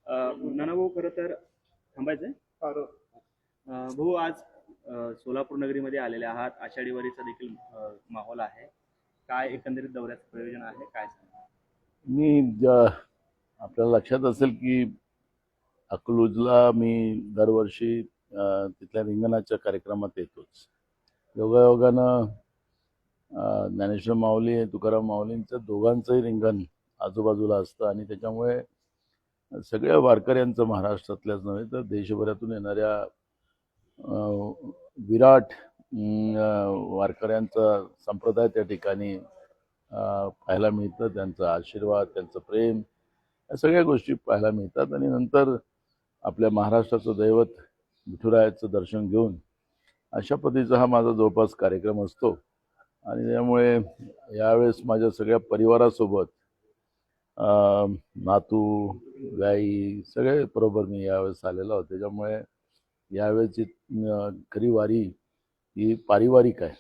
नानाभाऊ, खरं तर थांबायचंय. भाऊ, आज सोलापूर नगरीमध्ये आलेले आहात. आषाढी वारीचा देखील माहोल आहे. काय एकंदरीत दौऱ्याचं प्रयोजन आहे, काय सांगा? आपल्याला लक्षात असेल की अकलूजला मी दरवर्षी तिथल्या रिंगणाच्या कार्यक्रमात येतोच. योगायोगानं ज्ञानेश्वर माऊली तुकाराम माऊलींचं दोघांचंही रिंगण आजूबाजूला असतं आणि त्याच्यामुळे सगळ्या वारकऱ्यांचं महाराष्ट्रातल्याच नव्हे तर देशभरातून येणाऱ्या विराट वारकऱ्यांचा संप्रदाय त्या ठिकाणी पाहायला मिळतं. त्यांचा आशीर्वाद, त्यांचं प्रेम, या सगळ्या गोष्टी पाहायला मिळतात. आणि नंतर आपल्या महाराष्ट्राचं दैवत विठुरायाचं दर्शन घेऊन अशा पद्धतीचा हा माझा जवळपास कार्यक्रम असतो. आणि त्यामुळे यावेळेस माझ्या सगळ्या परिवारासोबत नातू, गाई सगळे बरोबर मी यावेळेस आलेलो आहोत. त्याच्यामुळे यावेळेची खरी वारी ही पारिवारिक आहे.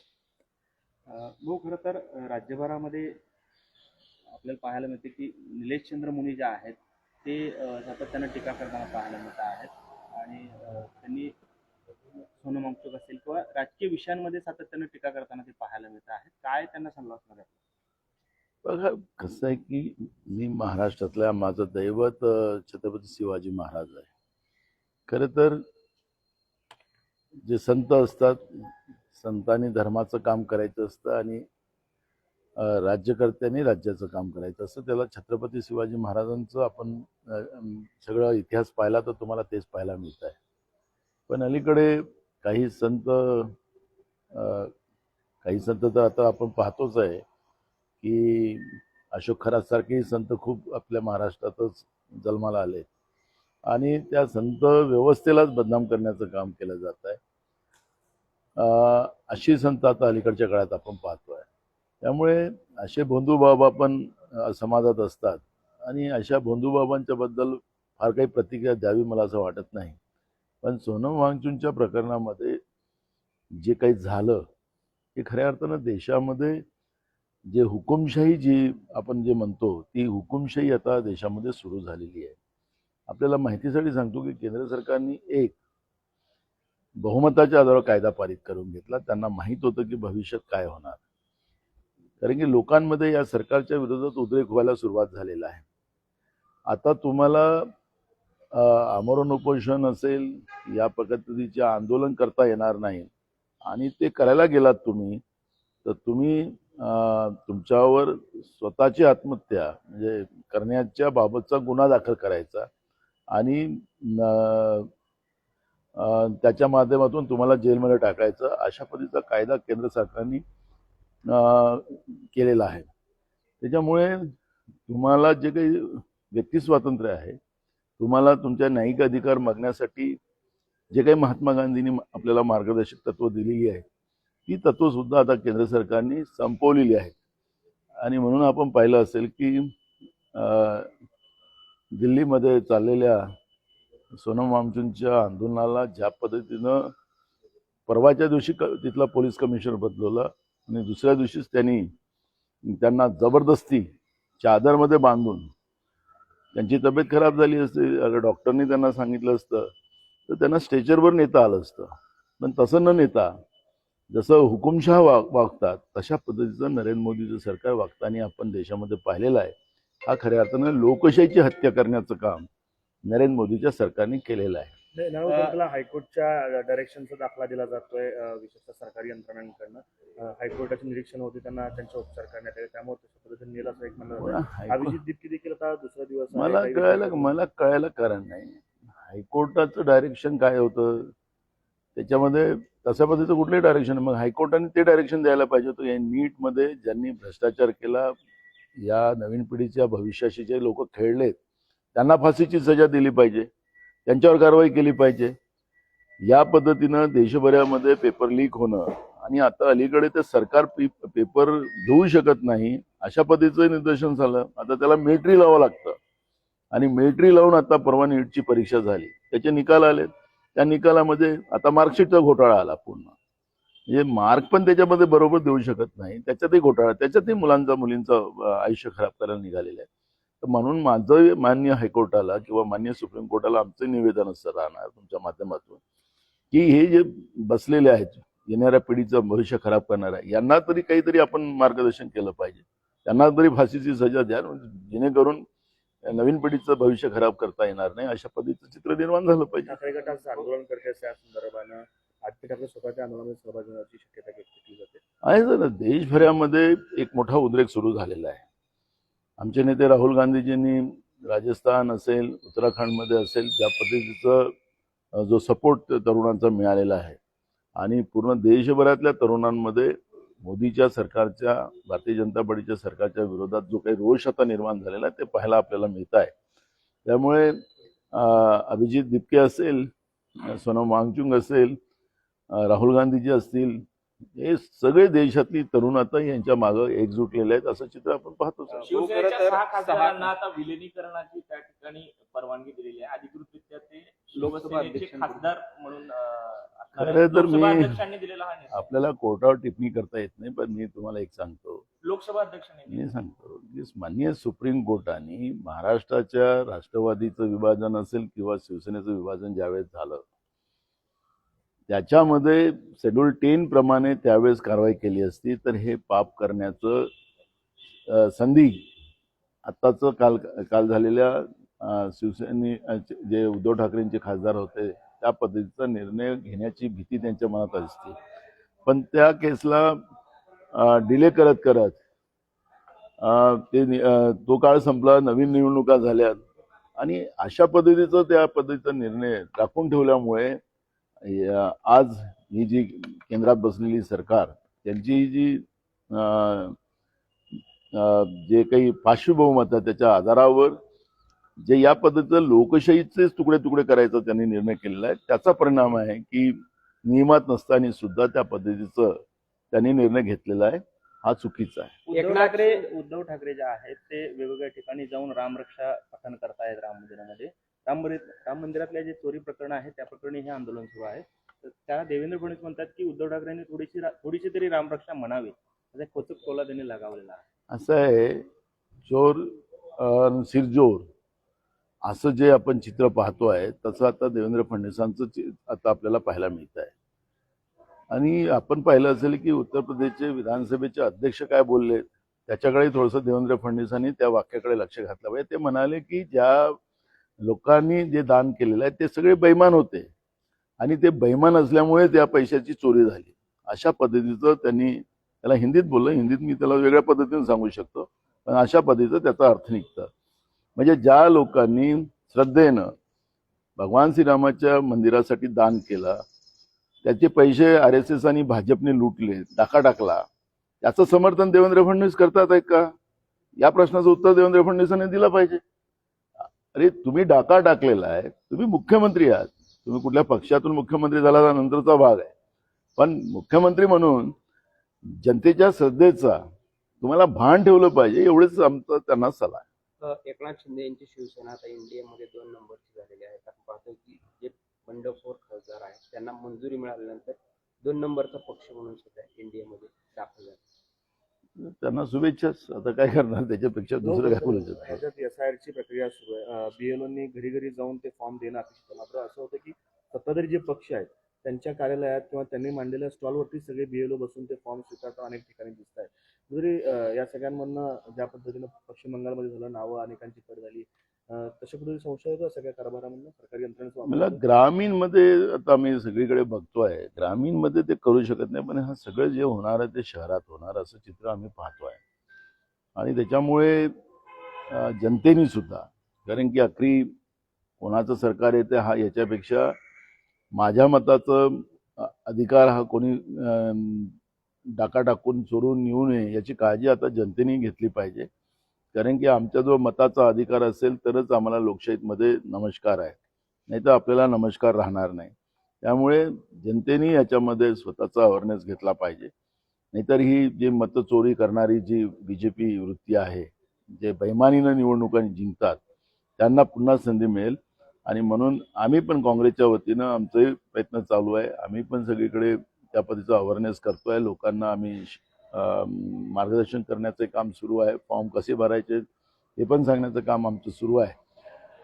भाऊ, खरं तर राज्यभरामध्ये आपल्याला पाहायला मिळते की निलेशचंद्र मुनी जे आहेत ते सातत्यानं टीका करताना पाहायला मिळत आहेत. आणि त्यांनी सोनम वांगचुक असेल किंवा राजकीय विषयांमध्ये सातत्यानं टीका करताना ते पाहायला मिळत आहेत. काय त्यांना सल्ला असणार आहे? बघा, कसं आहे की मी महाराष्ट्रातल्या माझं दैवत छत्रपती शिवाजी महाराज आहे. खरं तर जे संत असतात, संतांनी धर्माचं काम करायचं असतं आणि राज्यकर्त्यांनी राज्याचं काम करायचं असतं. त्याला छत्रपती शिवाजी महाराजांचं आपण सगळं इतिहास पाहिला तर तुम्हाला तेच पाहायला मिळत आहे. पण अलीकडे काही संत तर आता आपण पाहतोच आहे की अशोक खरातसारखेही संत खूप आपल्या महाराष्ट्रातच जन्माला आले आणि त्या संत व्यवस्थेलाच बदनाम करण्याचं काम केलं जात आहे. अशी संत आता अलीकडच्या काळात आपण पाहतोय. त्यामुळे असे भोंदूबाबा पण समाजात असतात आणि अशा भोंदूबाबांच्या बद्दल फार काही प्रतिक्रिया द्यावी मला असं वाटत नाही. पण सोनम वांगचुकच्या प्रकरणामध्ये जे काही झालं हे खऱ्या अर्थानं देशामध्ये जे हुकुमशाही जी आपण जे म्हणतो ती हुकुमशाही आता देशामध्ये सुरू झालेली आहे. आपल्याला माहितीसाठी सांगतो की केंद्र सरकारने एक बहुमताच्या आधारावर कायदा पारित करून घेतला. त्यांना माहीत होतं की भविष्यात काय होणार, कारण की लोकांमध्ये या सरकारच्या विरोधात उद्रेक व्हायला सुरुवात झालेला आहे. आता तुम्हाला आमरण उपोषण असेल या पद्धतीचे आंदोलन करता येणार नाही आणि ते करायला गेलात तुम्ही तर तुम्ही तुमच्यावर स्वतःची आत्महत्या म्हणजे करण्याच्या बाबतचा गुन्हा दाखल करायचा आणि त्याच्या माध्यमातून तुम्हाला जेलमध्ये टाकायचं अशा पद्धतीचा कायदा केंद्र सरकारने केलेला आहे. त्याच्यामुळे तुम्हाला जे काही व्यक्ती स्वातंत्र्य आहे, तुम्हाला तुमच्या न्यायिक अधिकार मागण्यासाठी जे काही महात्मा गांधींनी आपल्याला मार्गदर्शक तत्व दिलेली आहे ती तत्वसुद्धा आता केंद्र सरकारने संपवलेली आहेत. आणि म्हणून आपण पाहिलं असेल की दिल्लीमध्ये चाललेल्या सोनम वांगचुकच्या आंदोलनाला ज्या पद्धतीनं परवाच्या दिवशी तिथला पोलीस कमिशनर बदलवला आणि दुसऱ्या दिवशीच त्यांना जबरदस्ती चादरमध्ये बांधून त्यांची तब्येत खराब झाली असते, अगर डॉक्टरनी त्यांना सांगितलं असतं तर त्यांना स्ट्रेचरवर नेता आलं असतं. पण तसं न नेता जसं हुकुमशाह वागतात तशा पद्धतीचं नरेंद्र मोदीचं सरकार वागताना आपण देशामध्ये पाहिलेलं आहे. हा खऱ्या अर्थानं लोकशाहीची हत्या करण्याचं काम नरेंद्र मोदीच्या सरकारने केलेलं आहे. हायकोर्टच्या डायरेक्शनचा दाखला दिला जातोय विशेषतः सरकारी यंत्रणांकडनं. हायकोर्टाचे निरीक्षण होते, त्यांना त्यांचा उपचार करण्यात आले, त्यामुळे तशा पद्धतीने नेलं असं एक म्हणणं. अभिजित दीप्ती देखील आता दुसरा दिवस मला कळायला कारण नाही. हायकोर्टाचं डायरेक्शन काय होतं त्याच्यामध्ये तशा पद्धतीचं कुठलंही डायरेक्शन, मग हायकोर्टाने ते डायरेक्शन द्यायला पाहिजे होतं. या नीटमध्ये ज्यांनी भ्रष्टाचार केला, या नवीन पिढीच्या भविष्याशी जे लोक खेळलेत त्यांना फाशीची सजा दिली पाहिजे, त्यांच्यावर कारवाई केली पाहिजे. या पद्धतीनं देशभरामध्ये पेपर लीक होणं आणि आता अलीकडे ते सरकार पेपर घेऊ शकत नाही अशा पद्धतीचं निदर्शन झालं. आता त्याला मिलिटरी लावावं लागतं आणि मिलिटरी लावून आता परवा नीटची परीक्षा झाली, त्याचे निकाल आले. त्या निकालामध्ये आता मार्कशीटचा घोटाळा आला पूर्ण. म्हणजे मार्क पण त्याच्यामध्ये बरोबर देऊ शकत नाही, त्याच्यातही घोटाळा, त्याच्यातही मुलींचं आयुष्य खराब करायला निघालेलं आहे. तर म्हणून माझं मान्य हायकोर्टाला किंवा मान्य सुप्रीम कोर्टाला आमचं निवेदन असं राहणार तुमच्या माध्यमातून की हे जे बसलेले आहेत येणाऱ्या पिढीचं भविष्य खराब करणार आहे यांना तरी काहीतरी आपण मार्गदर्शन केलं पाहिजे, त्यांना तरी फाशीची सजा द्या जेणेकरून नवीन पिढीचं भविष्य खराब करता येणार नाही अशा पद्धतीचं चित्र निर्माण झालं पाहिजे. ठाकरे गटाचं आंदोलन करते त्या संदर्भानं आदित्य ठाकरे स्वतःच्या आंदोलनामध्ये सहभागी होण्याची शक्यता व्यक्त केली जाते. आहे जर देशभरामध्ये एक मोठा उद्रेक सुरू झालेला आहे. आमचे नेते राहुल गांधीजींनी राजस्थान असेल उत्तराखंडमध्ये असेल ज्या पद्धतीचं जो सपोर्ट तरुणांचा मिळालेला आहे आणि पूर्ण देशभरातल्या तरुणांमध्ये मोदीच्या सरकारच्या भारतीय जनता पार्टीच्या सरकारच्या विरोधात जो काही रोष आता निर्माण झालेला आहे ते पाहायला आपल्याला मिळत आहे. त्यामुळे अभिजित दिपके असेल, सोनम वांगचुक असेल, राहुल गांधीजी असतील, हे सगळे देशातली तरुण आता यांच्या मागे एकजुटलेले आहेत असं चित्र आपण पाहतोच. शिवसेनेच्या 6 खासदारांना आता विलिनीकरणाची त्या ठिकाणी परवानगी दिलेली आहे. अधिकृतरित्या ते लोकसभेचे खासदार म्हणून खरं तर लोकसभा मी अध्यक्षांनी दिलेला हा निर्णय. आपल्याला कोर्टावर टिप्पणी करता येत नाही, पण मी तुम्हाला एक सांगतो, लोकसभा अध्यक्षांनी मी सांगतो की माननीय सुप्रीम कोर्टाने महाराष्ट्राच्या राष्ट्रवादीचं विभाजन असेल किंवा शिवसेनेचं विभाजन ज्यावेळेस झालं त्याच्यामध्ये शेड्यूल 10 प्रमाणे त्यावेळेस कारवाई केली असती तर हे पाप करण्याचं संधी आत्ताचं काल झालेल्या शिवसेने जे उद्धव ठाकरेंचे खासदार होते त्या पद्धतीचा निर्णय घेण्याची भीती त्यांच्या मनात असते. पण त्या केसला डिले करत करत तो काळ संपला, नवीन निवडणुका झाल्या आणि अशा पद्धतीचा त्या पद्धतीचा निर्णय राखून ठेवल्यामुळे आज ही जी केंद्रात बसलेली सरकार त्यांची जी जे काही पाचवी बहुमत आहे त्याच्या आधारावर जे या पद्धतीचं लोकशाहीचेच तुकडे तुकडे करायचा त्यांनी निर्णय केलेला आहे त्याचा परिणाम आहे की नियमात नसताना सुद्धा त्या पद्धतीचं त्यांनी निर्णय घेतलेला आहे. हा चुकीचा आहे. उद्धव ठाकरे जे आहेत ते वेगवेगळ्या ठिकाणी जाऊन रामरक्षा पठण करतायत राम मंदिरामध्ये. राम मंदिरातल्या जे चोरी प्रकरण आहे त्या प्रकरणी हे आंदोलन सुरू आहे. तर त्या देवेंद्र फडणवीस म्हणतात की उद्धव ठाकरेंनी थोडीशी तरी रामरक्षा म्हणावी असा खोचक टोला त्यांनी लगावलेला आहे. असं आहे, चोर सिरजोर असं जे आपण चित्र पाहतो आहे तसं आता देवेंद्र फडणवीसांचं आता आपल्याला पाहायला मिळत आहे. आणि आपण पाहिलं असेल की उत्तर प्रदेशचे विधानसभेचे अध्यक्ष काय बोलले त्याच्याकडे थोडंसं देवेंद्र फडणवीसांनी त्या वाक्याकडे लक्ष घातलं पाहिजे. ते म्हणाले की ज्या लोकांनी जे दान केलेलं आहे ते सगळे बैमान होते आणि ते बैमान असल्यामुळे त्या पैशाची चोरी झाली अशा पद्धतीचं त्यांनी त्याला हिंदीत बोललं. हिंदीत मी त्याला वेगळ्या पद्धतीने सांगू शकतो पण अशा पद्धतीचं त्याचा अर्थ निघतं. म्हणजे ज्या लोकांनी श्रद्धेनं भगवान श्रीरामाच्या मंदिरासाठी दान केलं त्याचे पैसे RSS आणि भाजपने लुटले, डाका टाकला, त्याचं समर्थन देवेंद्र फडणवीस करतात आहे का? या प्रश्नाचं उत्तर देवेंद्र फडणवीसांनी दिलं पाहिजे. अरे तुम्ही डाका टाकलेला आहे, तुम्ही मुख्यमंत्री आहात, तुम्ही कुठल्या पक्षातून मुख्यमंत्री झाला नंतरचा भाग आहे, पण मुख्यमंत्री म्हणून जनतेच्या श्रद्धेचा तुम्हाला भान ठेवलं पाहिजे एवढेच आमचं त्यांना सल्ला आहे. एकनाथ शिंदे यांची शिवसेना आता इंडियामध्ये 2 नंबरची झालेली आहे. आपण पाहतो की जे बंडखोर खासदार आहेत त्यांना मंजुरी मिळाल्यानंतर 2 नंबरचा पक्ष म्हणून सुद्धा इंडियामध्ये दाखल झाला. त्यांना शुभेच्छाच, आता काय करणार त्याच्यापेक्षा दुसरं काय बोलायचं. राज्यात SIRची प्रक्रिया सुरू आहे. BLOनी घरी घरी जाऊन ते फॉर्म देणं अपेक्षित आहे. मात्र असं होतं की सत्ताधारी जे पक्ष आहेत त्यांच्या कार्यालयात किंवा त्यांनी मांडलेल्या स्टॉलवरती सगळे BLO बसून ते फॉर्म स्वीकारता अनेक ठिकाणी दिसत आहेत. जरी या सगळ्यांमधनं ज्या पद्धतीनं पश्चिम बंगालमध्ये झालं, नावं अनेकांची कट झाली, तशा कुठे संशय होतो सगळ्या कारभारामधनं सरकारी यंत्रणेचा मला ग्रामीणमध्ये आता आम्ही सगळीकडे बघतोय, ग्रामीणमध्ये ते करू शकत नाही, पण हा सगळं जे होणार आहे ते शहरात होणार असं चित्र आम्ही पाहतोय. आणि त्याच्यामुळे जनतेने सुद्धा, कारण की अखरी कोणाचं सरकार येते हा याच्यापेक्षा माझ्या मताचं अधिकार हा कोणी डाका टाकून चोरून नेऊ नये याची काळजी आता जनतेने घेतली पाहिजे. कारण की आमचा जो मताचा अधिकार असेल तरच आम्हाला लोकशाहीमध्ये नमस्कार आहे, नाही तर आपल्याला नमस्कार राहणार नाही. त्यामुळे जनतेने याच्यामध्ये स्वतःचा अवेअरनेस घेतला पाहिजे. नाहीतर ही जी मतचोरी करणारी जी BJP वृत्ती आहे, जे बैमानीनं निवडणुका जिंकतात त्यांना पुन्हा संधी मिळेल. आणि म्हणून आम्ही पण काँग्रेसच्या वतीनं आमचे प्रयत्न चालू आहे. आम्ही पण सगळीकडे त्या पद्धतीचा अवेअरनेस करतोय. लोकांना आम्ही मार्गदर्शन करण्याचे काम सुरू आहे. फॉर्म कसे भरायचे, हे पण सांगण्याचं काम आमचं सुरू आहे.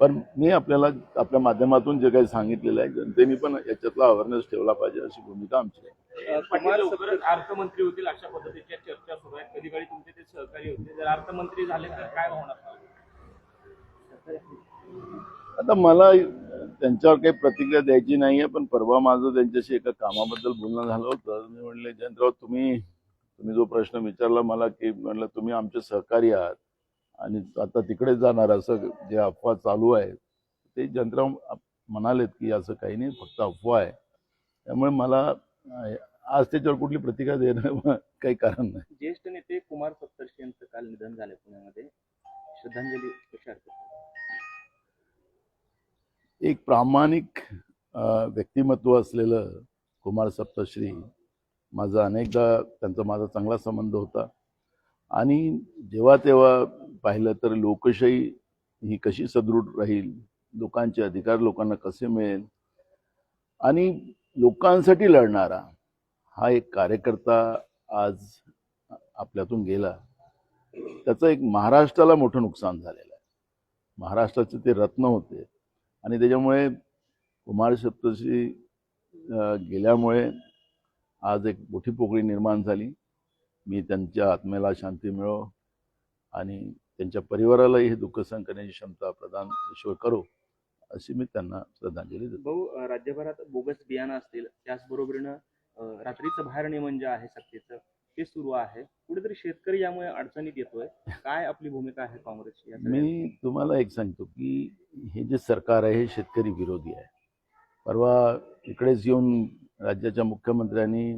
पण मी आपल्याला आपल्या माध्यमातून जे काही सांगितलेलं आहे, जनतेने पण याच्यातला अवेअरनेस ठेवला पाहिजे अशी भूमिका आमची आहे. पाटील लवकरच अर्थमंत्री होतील अशा पद्धतीच्या चर्चा सुरू आहेत. कधी काळी तुमचे ते सहकारी होते. जर अर्थमंत्री झाले तर काय होणार? आता मला त्यांच्यावर काही प्रतिक्रिया द्यायची नाही आहे, पण परवा माझं त्यांच्याशी एका कामाबद्दल बोलणं झालं होतं. मी म्हणले, जयंतराव, तुम्ही जो प्रश्न विचारला मला, की म्हणलं तुम्ही आमचे सहकारी आहात आणि आता तिकडे जाणार असं जे अफवा चालू आहे, ते जयंतराव म्हणालेत की असं काही नाही, फक्त अफवा आहे. त्यामुळे मला आज त्याच्यावर कुठली प्रतिक्रिया देणं काही कारण नाही. ज्येष्ठ नेते कुमार सप्तर्षी यांचं काल निधन झालं पुण्यामध्ये. श्रद्धांजली कशी अर्पण करता? एक प्रामाणिक व्यक्तिमत्व असलेलं कुमार सप्तश्री, माझा अनेकदा त्यांचा माझा चांगला संबंध होता आणि जेव्हा तेव्हा पाहिलं तर लोकशाही ही कशी सदृढ राहील, लोकांचे अधिकार लोकांना कसे मिळेल आणि लोकांसाठी लढणारा हा एक कार्यकर्ता आज आपल्यातून गेला. त्याचं एक महाराष्ट्राला मोठं नुकसान झालेलं आहे. महाराष्ट्राचे ते रत्न होते आणि त्याच्यामुळे कुमार सप्तश्री गेल्यामुळे आज एक मोठी पोकळी निर्माण झाली. मी त्यांच्या आत्म्याला शांती मिळो आणि त्यांच्या परिवारालाही हे दुःख सहन करण्याची क्षमता प्रदान ईश्वर करो अशी मी त्यांना श्रद्धांजली देतो. भाऊ, राज्यभरात बोगस बियाणं असतील, त्याचबरोबरीनं रात्रीचं बाहेर नियमन जे आहे सक्तीचं ते सुरू आहे. कुठेतरी शेतकरी यामुळे अडचणीत येतोय. काय आपली भूमिका आहे काँग्रेसची या सगळ्यात? मी तुम्हाला एक सांगतो की हे जे सरकार आहे हे शेतकरी विरोधी आहे. परवा इकडेच येऊन राज्याच्या मुख्यमंत्र्यांनी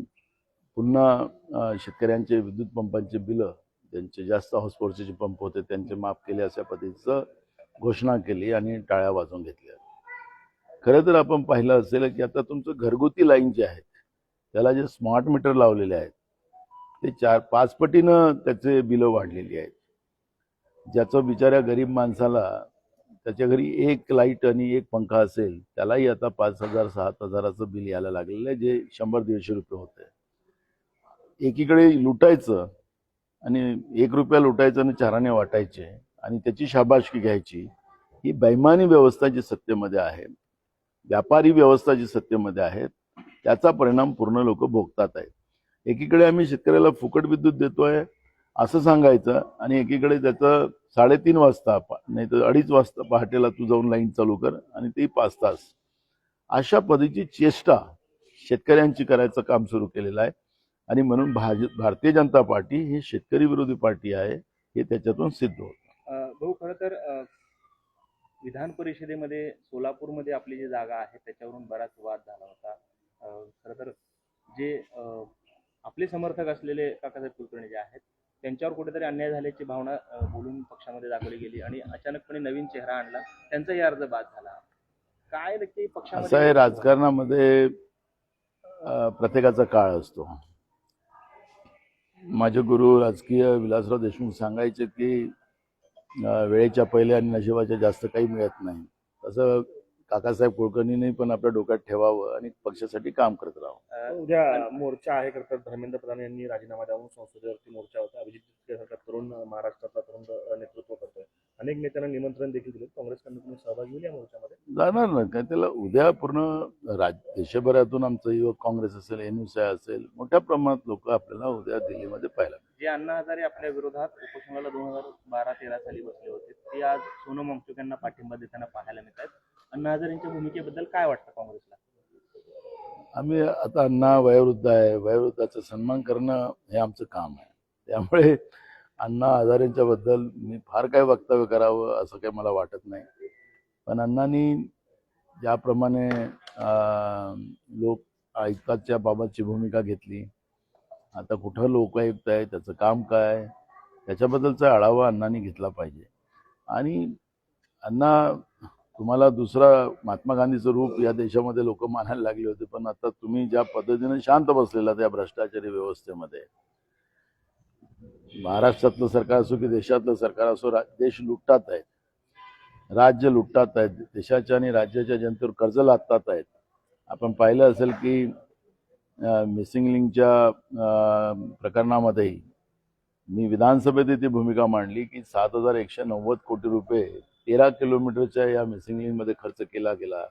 पुन्हा शेतकऱ्यांचे विद्युत पंपांचे बिलं, त्यांचे जास्त हॉर्स पॉवरचे जे पंप होते त्यांचे माफ केले अशा पद्धतीचं घोषणा केली आणि टाळ्या वाजवून घेतल्या. खरं तर आपण पाहिलं असेल की आता तुमचं घरगुती लाईन जे आहेत त्याला जे स्मार्ट मीटर लावलेले आहेत ते 4-5 पटीनं त्याचे बिलं वाढलेली आहेत. ज्याचं बिचाऱ्या गरीब माणसाला त्याच्या घरी एक लाईट आणि एक पंखा असेल त्यालाही आता 5,000-7,000चं बिल यायला लागलेलं आहे, जे 100-150 रुपये होते. एकीकडे लुटायचं आणि 1 रुपया लुटायचं आणि 4 वाटायचे आणि त्याची शाबासकी घ्यायची, ही बैमानी व्यवस्था जी सत्तेमध्ये आहे, व्यापारी व्यवस्था जी सत्तेमध्ये आहे, त्याचा परिणाम पूर्ण लोक भोगतात आहेत. एकीकडे आम्ही शेतकऱ्याला फुकट विद्युत देतोय असं सांगायचं आणि एकीकडे त्याचं 3:30 वाजता नाही तर 2:30 वाजता पहाटेला तू जाऊन लाईन चालू कर आणि ते 5 तास, अशा पद्धतीची चेष्टा शेतकऱ्यांची करायचं काम सुरू केलेलं आहे. आणि म्हणून भारतीय जनता पार्टी ही शेतकरी विरोधी पार्टी आहे हे त्याच्यातून सिद्ध होतं. भाऊ, खरं तर विधान परिषदेमध्ये सोलापूरमध्ये आपली जी जागा आहे त्याच्यावरून बराच वाद झाला होता. खरं तर जे आपले समर्थक असलेले काकासाहेब कुलकर्णी जे आहेत त्यांच्यावर कुठेतरी अन्याय झाल्याची भावना बोलून पक्षामध्ये दाखवली गेली आणि अचानकपणे नवीन चेहरा आणला, त्यांचाही अर्ज बाद झाला. काय नक्की पक्षामध्ये? असं आहे, राजकारणामध्ये प्रत्येकाचा काळ असतो. माझे गुरु राजकीय विलासराव देशमुख सांगायचे की वेळेच्या पहिले आणि नशिबाच्या जास्त काही मिळत नाही. तसं काकासाहेब कुलकर्णींनी पण आपल्या डोक्यात ठेवावं आणि पक्षासाठी काम करत राहावं. उद्या मोर्चा आहे. खरं तर धर्मेंद्र प्रधान यांनी राजीनामा द्यावून संसदेवरती मोर्चा होता. अभिजित चितळे तरुण महाराष्ट्रातला तरुण नेतृत्व करतोय. अनेक नेत्यांना निमंत्रण देखील दिले. काँग्रेसकडून तुम्ही सहभागी होईल या मोर्चामध्ये? जाणार ना, काय त्याला उद्या पूर्ण देशभरातून आमचं युवक काँग्रेस असेल, NUSI असेल, मोठ्या प्रमाणात लोक आपल्याला उद्या दिल्लीमध्ये पाहायला. जे अण्णा हजारे आपल्या विरोधात उपोषणाला 2012-13 साली बसले होते ते आज सोनम वांगचुक यांना पाठिंबा देताना पाहायला मिळत आहेत. अण्णा हजारेंच्या भूमिकेबद्दल काय वाटतं काँग्रेसला? आम्ही आता अण्णा वयोवृद्ध आहे, वयोवृद्धाचा सन्मान करणं हे आमचं काम आहे. त्यामुळे अण्णा हजारेंच्या बद्दल मी फार काही वक्तव्य करावं असं काही मला वाटत नाही. पण अण्णांनी ज्याप्रमाणे लोक आयुक्ताच्या बाबतची भूमिका घेतली, आता कुठं लोकायुक्त आहे, त्याचं काम काय, त्याच्याबद्दलचा आढावा अण्णांनी घेतला पाहिजे. आणि अण्णा, तुम्हाला दुसरा महात्मा गांधीचं रूप या देशामध्ये लोक मानायला लागले होते, पण आता तुम्ही ज्या पद्धतीने शांत बसलेला त्या भ्रष्टाचारी व्यवस्थेमध्ये, महाराष्ट्रातलं सरकार असो की देशातलं सरकार असो, देश लुटतात आहेत, राज्य लुटतात आहेत, देशाच्या आणि राज्याच्या जनतेवर कर्ज लादतात आहेत. आपण पाहिलं असेल की मिसिंग लिंकच्या प्रकरणामध्येही मी विधानसभेत ती भूमिका मांडली की 7,190 कोटी रुपये 13 किलोमीटरच्या या मिसिंग लिंकमध्ये खर्च केला गेला.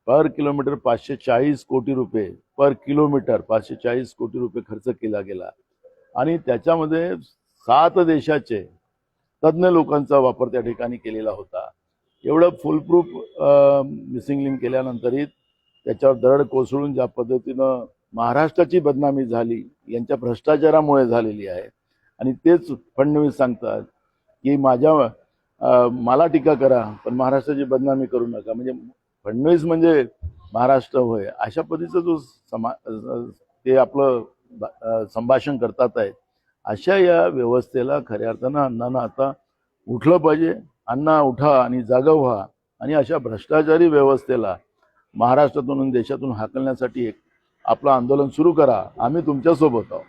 पर किलोमीटर 540 कोटी रुपये, पर किलोमीटर 540 कोटी रुपये खर्च केला गेला आणि त्याच्यामध्ये 7 देशाचे तज्ज्ञ लोकांचा वापर त्या ठिकाणी केलेला होता. एवढं फुलप्रूफ मिसिंग लिंक केल्यानंतरही त्याच्यावर दरड कोसळून ज्या पद्धतीनं महाराष्ट्राची बदनामी झाली यांच्या भ्रष्टाचारामुळे झालेली आहे. आणि तेच फडणवीस सांगतात की मला टीका करा पण महाराष्ट्राची बदनामी करू नका. म्हणजे फडणवीस म्हणजे महाराष्ट्र होय अशा पद्धतीचं जो ते आपलं संभाषण करतात आहेत. अशा या व्यवस्थेला खऱ्या अर्थानं अण्णांना आता उठलं पाहिजे. अण्णा उठा आणि जागा व्हा आणि अशा भ्रष्टाचारी व्यवस्थेला महाराष्ट्रातून देशातून हाकलण्यासाठी एक आपलं आंदोलन सुरू करा. आम्ही तुमच्यासोबत आहोत.